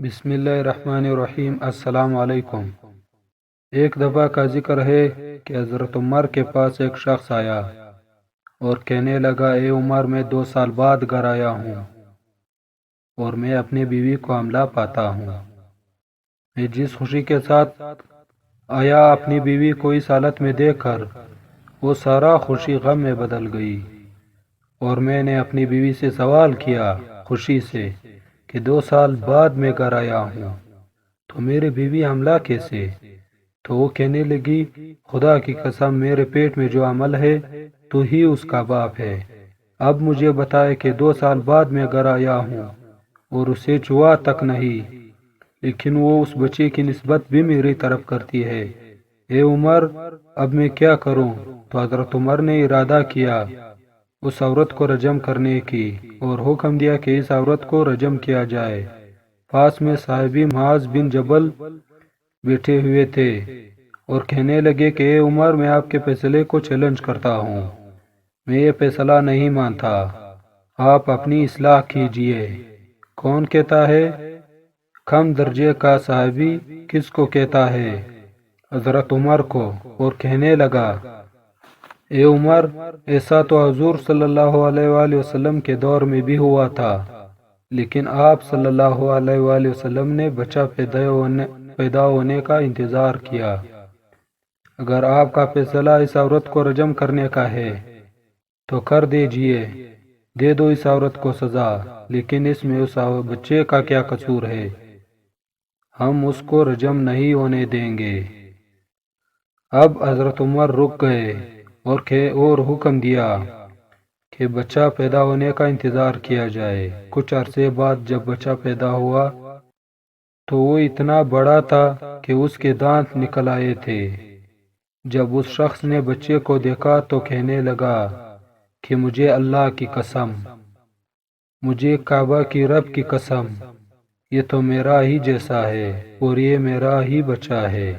بسم اللہ الرحمن الرحیم۔ السلام علیکم۔ ایک دفعہ کا ذکر ہے کہ حضرت عمر کے پاس ایک شخص آیا اور کہنے لگا، اے عمر، میں 2 سال بعد گھر آیا ہوں اور میں اپنی بیوی کو حاملہ پاتا ہوں۔ میں جس خوشی کے ساتھ آیا اپنی بیوی کو اس حالت میں دیکھ کر وہ سارا خوشی غم میں بدل گئی، اور میں نے اپنی بیوی سے سوال کیا خوشی سے کہ 2 سال بعد میں گھر آیا ہوں تو میری بیوی حاملہ کیسے؟ تو وہ کہنے لگی، خدا کی قسم، میرے پیٹ میں جو عمل ہے تو ہی اس کا باپ ہے۔ اب مجھے بتائے کہ 2 سال بعد میں گھر آیا ہوں اور اسے چوا تک نہیں، لیکن وہ اس بچے کی نسبت بھی میری طرف کرتی ہے۔ اے عمر، اب میں کیا کروں؟ تو حضرت عمر نے ارادہ کیا اس عورت کو رجم کرنے کی اور حکم دیا کہ اس عورت کو رجم کیا جائے۔ پاس میں صحابی معاذ بن جبل بیٹھے ہوئے تھے اور کہنے لگے کہ اے عمر، میں آپ کے فیصلے کو چیلنج کرتا ہوں، میں یہ فیصلہ نہیں مانتا، آپ اپنی اصلاح کیجئے۔ کون کہتا ہے؟ کم درجے کا صحابی کس کو کہتا ہے؟ حضرت عمر کو، اور کہنے لگا، اے عمر، ایسا تو حضور صلی اللہ علیہ وآلہ وسلم کے دور میں بھی ہوا تھا، لیکن آپ صلی اللہ علیہ وآلہ وسلم نے بچہ پیدا ہونے کا انتظار کیا۔ اگر آپ کا فیصلہ اس عورت کو رجم کرنے کا ہے تو کر دیجئے، دے دو اس عورت کو سزا، لیکن اس میں اس بچے کا کیا قصور ہے؟ ہم اس کو رجم نہیں ہونے دیں گے۔ اب حضرت عمر رک گئے اور حکم دیا کہ بچہ پیدا ہونے کا انتظار کیا جائے۔ کچھ عرصے بعد جب بچہ پیدا ہوا تو وہ اتنا بڑا تھا کہ اس کے دانت نکل آئے تھے۔ جب اس شخص نے بچے کو دیکھا تو کہنے لگا کہ مجھے اللہ کی قسم، مجھے کعبہ کی رب کی قسم، یہ تو میرا ہی جیسا ہے اور یہ میرا ہی بچہ ہے۔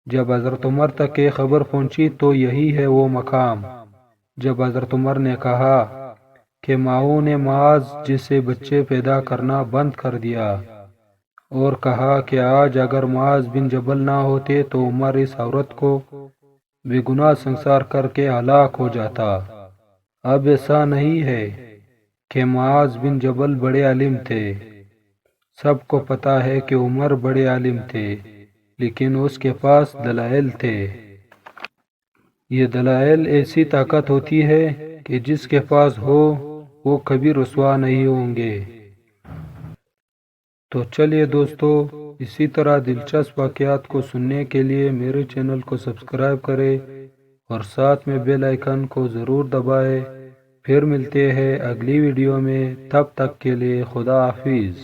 جب حضرت عمر تک یہ خبر پہنچی تو یہی ہے وہ مقام جب حضرت عمر نے کہا کہ ماؤں نے معاذ جسے بچے پیدا کرنا بند کر دیا، اور کہا کہ آج اگر معاذ بن جبل نہ ہوتے تو عمر اس عورت کو بے گناہ سنسار کر کے ہلاک ہو جاتا۔ اب ایسا نہیں ہے کہ معاذ بن جبل بڑے عالم تھے، سب کو پتا ہے کہ عمر بڑے عالم تھے، لیکن اس کے پاس دلائل تھے۔ یہ دلائل ایسی طاقت ہوتی ہے کہ جس کے پاس ہو وہ کبھی رسوا نہیں ہوں گے۔ تو چلیے دوستو، اسی طرح دلچسپ واقعات کو سننے کے لیے میرے چینل کو سبسکرائب کریں اور ساتھ میں بیل آئیکن کو ضرور دبائیں۔ پھر ملتے ہیں اگلی ویڈیو میں، تب تک کے لیے خدا حافظ۔